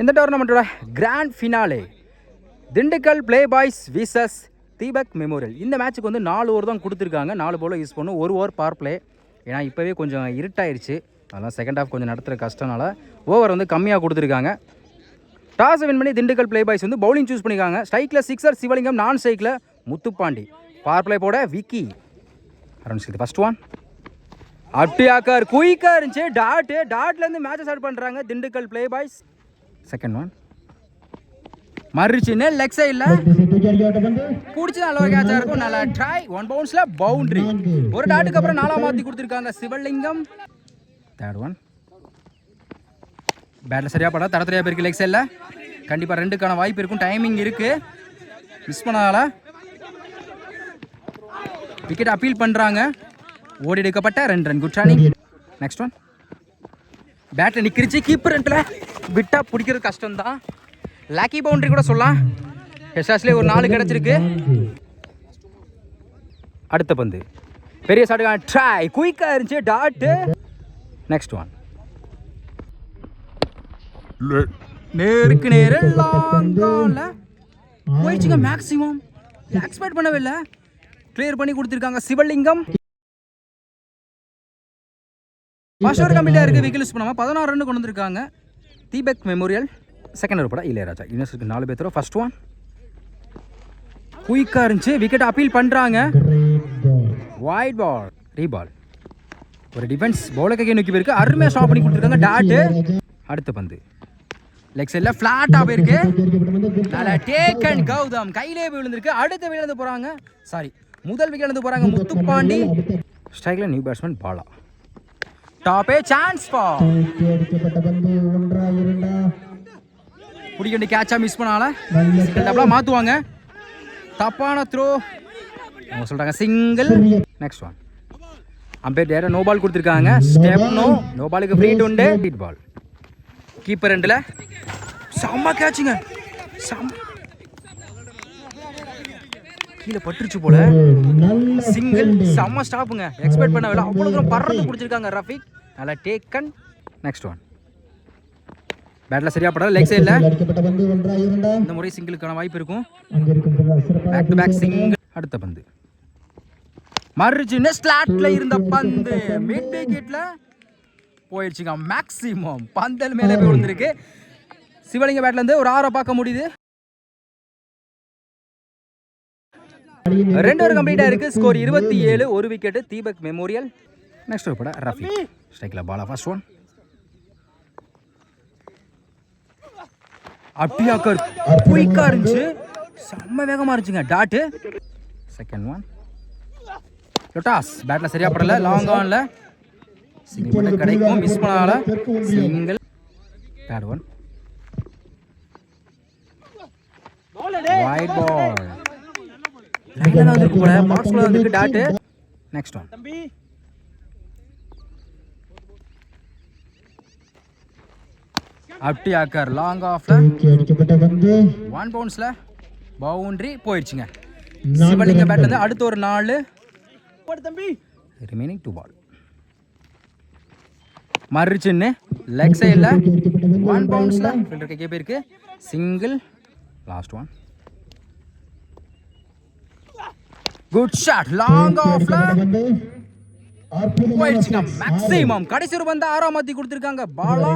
இந்த டோர்னமெண்ட்டோட grand finale Dindigul play boys versus Deepak memorial. இந்த மேட்ச்சுக்கு வந்து 4 ஓவர் தான் கொடுத்துருக்காங்க. 4 போல் யூஸ் பண்ணும், 1 ஓவர் பவர் பிளே. ஏன்னா இப்போவே கொஞ்சம் இருட்டாயிருச்சு, அதெல்லாம் செகண்ட் ஹாஃப் கொஞ்சம் நடத்துகிற கஷ்டனால ஓவர் வந்து கம்மியாக கொடுத்துருக்காங்க. டாஸ் வின் பண்ணி திண்டுக்கல் பிளே பாய்ஸ் வந்து பவுலிங் சூஸ் பண்ணிக்காங்க. ஸ்ட்ரைக்கில் சிக்ஸர் சிவலிங்கம், நான் ஸ்ட்ரைக்கில் முத்துப்பாண்டி, பவர் பிளே போட விக்கி. ஆரம்பிச்சு ஃபர்ஸ்ட் ஒன் அப்டியாக்கர் குயிக்காக இருந்துச்சு. டாட்லேருந்து மேட்சை ஸ்டார்ட் பண்ணுறாங்க Dindigul play boys. Second one மறுச்சுன்னு லெக் சைடில் பிடிச்சி நல்ல ஒரு கேட்சாக இருக்கும். நல்லா ட்ரை, 1 பவுன்ஸில் பவுண்ட்ரி. ஒரு டாட்டுக்கு அப்புறம் 4 மாற்றி கொடுத்துருக்காங்க சிவலிங்கம். தேர்ட் ஒன் பேட்டில் சரியாக படம் தரத்தரையாக போயிருக்கு லெக் சைடில். கண்டிப்பாக 2க்கான வாய்ப்பு இருக்கும், டைமிங் இருக்குது. மிஸ் பண்ணதால விக்கெட் அப்பீல் பண்ணுறாங்க. ஓடி எடுக்கப்பட்ட 2 run. Good running. Next one பேட்டில் நிற்கிருச்சு, கீப்பர் ரெண்டில் விட்டா பிடிக்கிறது கஷ்டம்தான். லாக்கி பவுண்டரி கூட சொல்லலாம். எஸ்ஆஸ்லேயே ஒரு 4 கிடச்சிருக்கு. அடுத்த பந்து பெரிய சாட்டுக்கான ட்ரை, குயிக்காக இருந்துச்சு. டாட்டு. நெக்ஸ்ட் ஒன் நேருக்கு நேரு லாங்கால போயிடுச்சுங்க. மேக்ஸிமம் எக்ஸ்பெக்ட் பண்ணவே இல்லை, கிளியர் பண்ணி கொடுத்துருக்காங்க சிவலிங்கம். ஃபர்ஸ்ட் ஓவர் கம்ப்ளீட்டாக இருக்குது, விக்கெட் யூஸ் பண்ணாமல் 16 ரன் கொண்டு வந்திருக்காங்க தீபக் மெமோரியல். செகண்ட் ஓவர் பட இளையராஜா. யூனிவர்சிட்டிக்கு 4 பேர். ஃபர்ஸ்ட் ஒன் குயிக்காக இருந்துச்சு, விக்கெட் அப்பீல் பண்ணுறாங்க. White ball, ரீபால். ஒரு டிஃபென்ஸ் பவுலர் கையை நோக்கி போயிருக்கு, அருமையாக ஸ்டாப் பண்ணி கொடுத்துருக்காங்க. டாட்டு. அடுத்த பந்து லெக் சைடில் ஃப்ளாட்டாக போயிருக்கு. டேக்கன் கௌதம் கையிலே போய் விழுந்திருக்கு. அடுத்த விழுந்து போகிறாங்க, சாரி முதல் விக்கெட் இருந்து போகிறாங்க முத்துப்பாண்டி. ஸ்ட்ரைக்கில் நியூ பேட்ஸ்மேன் பாலா. டாப்பே சான்ஸ் ஃபார் பிடிக்க வேண்டிய கேட்சா மிஸ் பண்ணால டபுளாக மாற்றுவாங்க. தப்பான த்ரோ அவங்க சொல்கிறாங்க சிங்கிள். நெக்ஸ்ட் ஒன் அம்பேர் டேரக்டாக நோ பால் கொடுத்துருக்காங்க. ஸ்டெப் நோ பாலுக்கு ஃப்ரீ உண்டு. ஹிட் பால் கீப்பர் ரெண்டில் செம்ம கேட்சுங்க. கீழே பட்டுருச்சு போல. சிங்கிள், செம்ம ஸ்டாப்புங்க. எக்ஸ்பெக்ட் பண்ணவில்லை, அவ்வளோ தூரம் பறந்து பிடிச்சிருக்காங்க ரஃபீக். நல்லா டேக்கன். நெக்ஸ்ட் ஒன் பேட்டில் சரியா படாது லெக் சைடில். இந்த முறை சிங்கிளுக்கான வாய்ப்பு இருக்கும். Back to back single. அடுத்த பந்து மறுச்சு ஸ்லாட்ல இருந்த பந்து மிட் விக்கெட்ல போயிடுச்சுங்க. மேக்ஸிமம் பந்தல் மேலே போய் விழுந்திருக்கு. சிவலிங்க பேட்ல இருந்து ஒரு 6 பார்க்க முடியுது. 2 ஓவர் கம்ப்ளீட்டாக இருக்குது. Score 27, 1 wicket Deepak memorial. Next over பட ரஃபி ஸ்ட்ரைக்கில் பாலா. ஃபர்ஸ்ட் ஒன் அப்டியாக்கர் குயிக்காக இருந்துச்சு, செம்ம வேகமாக இருந்துச்சுங்க. டாட்டு. செகண்ட் ஒன் லொட்டாஸ் பேட்டில் சரியா படல, லாங் ஆன்ல சிங்கிள் கிடைக்கும், மிஸ் பண்ணால single. Third one wide ball லைன்ல தான் இருக்கு போல, பாக்ஸ்ல வந்து டாட். நெக்ஸ்ட் ஒன் அப்டியாக்கர் லாங் ஆஃப்ல 1 பவுன்ஸ்ல பவுண்டரி போயிடுச்சுங்க. சிவலிங்க பேட்ல இருந்து அடுத்த ஒரு 4. ரிமைனிங் 2 பால் மறுச்சுன்னு லெக் சைடில் 1 பவுன்ஸ்ல ஃபில்டர் கைக்கே போயிருக்கு. Single. Last one good shot long ஆஃப்ல போயிடுச்சுங்க. மேக்ஸிமம் கடைசி ஒரு பந்து 6 மாத்தி கொடுத்துருக்காங்க பாலா.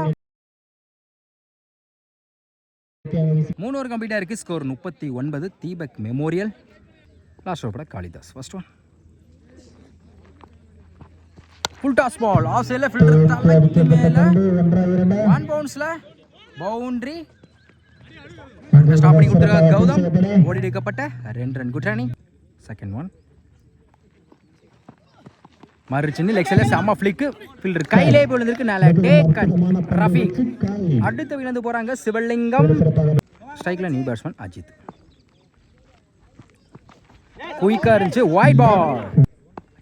3 ஓவர் கம்ப்ளீட்டாக இருக்குது. Score 39, Deepak memorial. Last over பட Kalidas. First one full toss ball off சைடில் ஃபில்டர் தலைக்கு மேலே 1 பவுன்ஸில் பவுண்டரி. ஸ்டாப் பண்ணி கொடுத்துருக்காங்க கௌதம். ஓடி எடுக்கப்பட்ட 2 run. Good running. Second one மறுச்சின்னு லெக் சைடில் செம்ம ஃபிளிக்கு, ஃபில்டர் கையிலே போய் விழுந்திருக்கு. நல்ல டேக்கன் ரஃபீக். அடுத்த விழுந்து போகிறாங்க சிவலிங்கம். ஸ்ட்ரைக்கில் நியூ பேட்ஸ்மேன் அஜித். குயிக்காக இருந்துச்சு. White ball,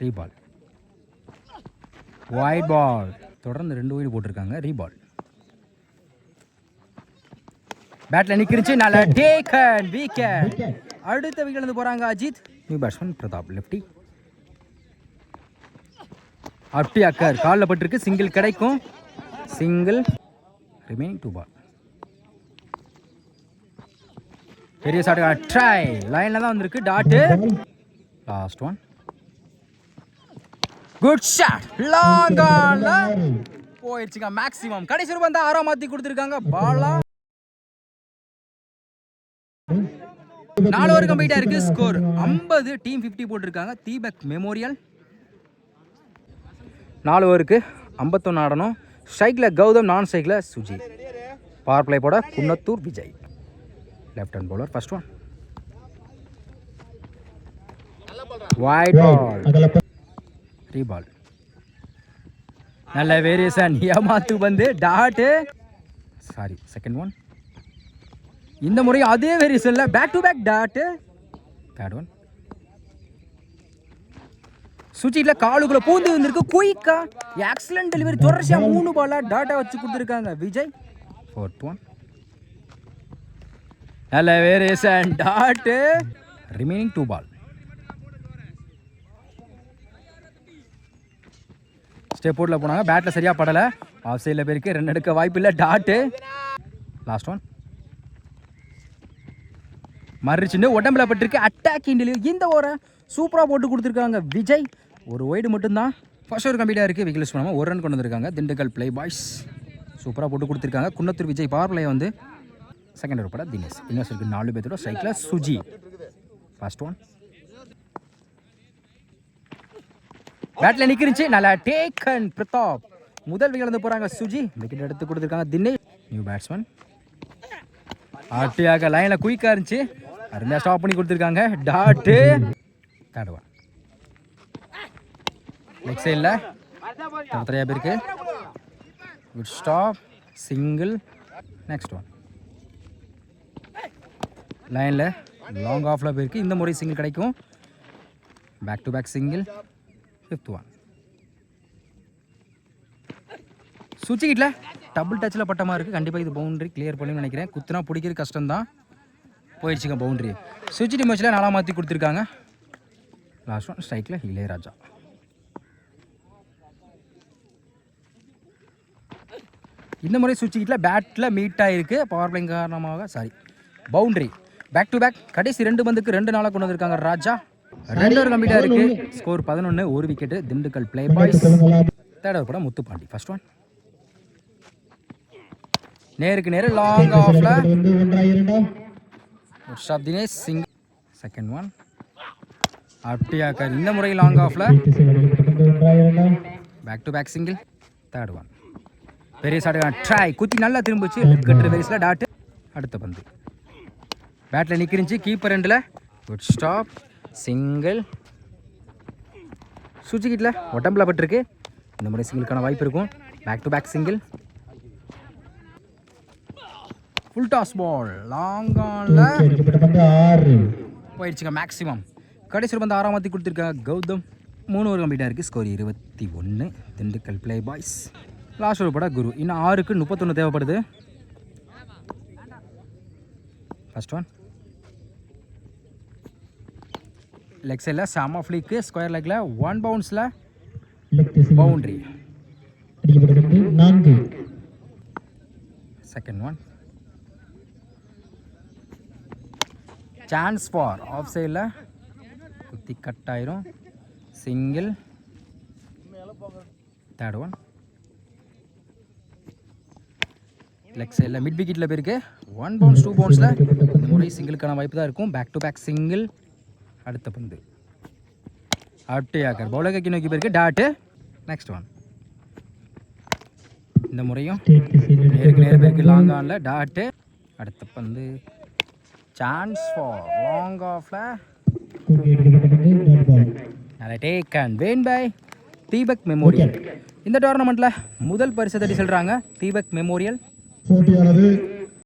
ரீபால். வைட் பால் தொடர்ந்து 2 ஓடி போட்டிருக்காங்க. ரீபால் பேட்டில் நிற்கிருச்சு. நல்ல டேக்கன் விக்கெட். அடுத்த விக்கெட் இருந்து போகிறாங்க Ajith. New batsman Pratap lefty. அப்டியாக்கர் காலில் பட்டிருக்கு, சிங்கிள் கிடைக்கும். சிங்கிள். Remaining 2 ball. பெரிய ஷாட் ட்ரை லைனில் தான் வந்திருக்கு dot. Last one good shot long ஆன்ல போயிடுச்சுங்க மேக்ஸிமம். கடைசி ரூபா தான் 6 மாற்றி கொடுத்துருக்காங்க பாலா. 4 ஓவர் கம்ப்ளீட்டா இருக்கு. ஸ்கோர் 50. டீம் 50 போட்டிருக்காங்க. தீபக் மெமோரியல் 4 ஓவருக்கு 51 ஆடணும். ஸ்ட்ரைக்கில் கௌதம், நான் ஸ்ட்ரைக்கில் சுஜி. பவர் பிளே போட Kunnathur Vijay. Left hand bowler. First one wide ball reball. நல்ல வேரியேஷன் ஏமாத்து வந்து டாட்டு. Sorry second one. இந்த முறை அதே வேரியேஷன்ல back to back dot. Third one சுச்சில காலுக்குள்ள பூந்து வந்திருக்கு குயிக்கா எக்ஸலன்ட் டெலிவரி. தொடர்ச்சியா 3 பாலா டாட்டா வச்சு கொடுத்துருக்காங்க விஜய். ஃபோர்த் ஒன் நல்ல வேரியேஷன் டாட்டு. ரிமைனிங் 2 பால். ஸ்டெப் போர்டில் போனாங்க. பேட்டில் சரியாக படலை. ஆஃப் சைடில் போயிருக்கு. 2 எடுக்க வாய்ப்பு இல்லை டாட்டு. லாஸ்ட் ஒன் மறுச்சின்னு உடம்புல பட்டிருக்கு. Attacking delivery. இந்த ஓவரை சூப்பராக போட்டு கொடுத்துருக்காங்க விஜய். ஒரு ஒய்டு மட்டும்தான். ஃபர்ஸ்ட் ஓவர் கம்ப்ளீட்டாக இருக்குது. விக்கெட்ஸ் பண்ணாமல் 1 ரன் கொண்டு வந்திருக்காங்க திண்டுக்கல் பிளே பாய்ஸ். சூப்பராக போட்டு கொடுத்துருக்காங்க. குன்னத்தூர் விஜய் பவர் பிளே வந்து செகண்ட் ஓவர் பட தினேஷ். இன்வெஸ்டருக்கு 4 பேர்த்தோட ஸ்ட்ரைக்கில் சுஜி. ஃபர்ஸ்ட் ஒன் பேட்டில் நிற்கிருச்சு. நல்லா டேக்கன் பிரதாப். முதல் விக்கெட் வந்து போகிறாங்க சுஜி. விக்கெட் எடுத்து கொடுத்துருக்காங்க தினேஷ். நியூ பேட்ஸ்மேன் ஆட்டியாக லைனில் குயிக்காக இருந்துச்சு. அருமையாக ஸ்டாப் பண்ணி கொடுத்துருக்காங்க டாட்டு. தேர்ட் ஒன் லெக் சைடில் நிறையா பேருக்கு. Good stop single. Next one லைனில் லாங் ஆஃபில் போயிருக்கு. இந்த முறை சிங்கிள் கிடைக்கும். Back to back single. Fifth one சுவிட்சிக்கிட்ட டபுள் டச்சில் பட்டமாக இருக்குது. கண்டிப்பாக இது பவுண்ட்ரி கிளியர் பண்ணணும்னு நினைக்கிறேன். குத்துனா பிடிக்கிறது கஷ்டம்தான். போயிடுச்சுங்க பவுண்ட்ரி. சுவிட்ச் டீம் மேட்ச்சில் 4 மாற்றி கொடுத்துருக்காங்க. லாஸ்ட் ஒன் ஸ்ட்ரைக்கில் இளையராஜா. இந்த முறை சுவிட்சிக்கிட்ட பேட்டில் மீட் ஆகிருக்கு. பவர் பிளேயிங் காரணமாக பவுண்ட்ரி. பேக் டு பேக் கடைசி 2 பந்துக்கு 2 நாளாக கொண்டு வந்திருக்காங்க ராஜா. 2 ஓவர் கம்ப்ளீட்டாக இருக்கு. Score 11. 1 wicket Dindigul play boys. Third over படம் முத்துப்பாண்டி. ஃபர்ஸ்ட் ஒன் நேருக்கு நேரு லாங் ஆஃப்ல ஷாப் தினேஷ் சிங். செகண்ட் ஒன் அட்டியாக்கர். இந்த முறை லாங் ஆஃப்ல back to back single. Third one பெரிய ஷாட் ட்ரை குத்தி நல்லா திரும்பிச்சு. கட்டுற வேரிஸில் டாட்டு. அடுத்த பந்து பேட்டில் நிற்கிருந்துச்சு. கீப்பர் ரெண்டில் குட் ஸ்டாப் சிங்கிள். சுவிட்சிக்கிட்ட உடம்புல பட்டிருக்கு. இந்த முறை சிங்கிளுக்கான வாய்ப்பு இருக்கும். Back to back single. Full toss ball long ஆன்ல போயிடுச்சுங்க மேக்ஸிமம். கடைசி பந்து 6 மாற்றி கொடுத்துருக்காங்க கௌதம். 3 ஓவர் கம்ப்ளீட்டாக இருக்குது. Score 21. Dindigul play boys. Last over பட குரு. இன்னும் 6க்கு 31 தேவைப்படுது. ஃபர்ஸ்ட் ஒன் லெக் சைடில் செம ஃப்ளிக்கு. ஸ்கொயர் லெக்கில் 1 பவுன்ஸில் boundary. Second one chance for off சைடில் குத்தி கட் ஆயிரும். சிங்கிள். தேர்ட் ஒன் லெக் சைடில் மிட் விக்கெட்டில் போயிருக்கு. 1 பவுன்ஸ் 2 பவுன்ஸில் இந்த முறை சிங்கிளுக்கான வாய்ப்பு தான் இருக்கும். Back to back single. அடுத்த பந்து அட்டியாக்கர் பவுலகைக்கு நோக்கி போயிருக்கு டாட்டு. நெக்ஸ்ட் ஒன் இந்த முறையும் நேருக்கு நேர் போயிருக்கு லாங் ஆனில் டாட்டு. அடுத்த பந்து சான்ஸ் ஃபார் லாங் ஆஃப்ல நல்ல take and one by Deepak memorial. இந்த டோர்னமெண்ட்டில் முதல் பரிசு தட்டி செல்கிறாங்க தீபக் மெமோரியல்.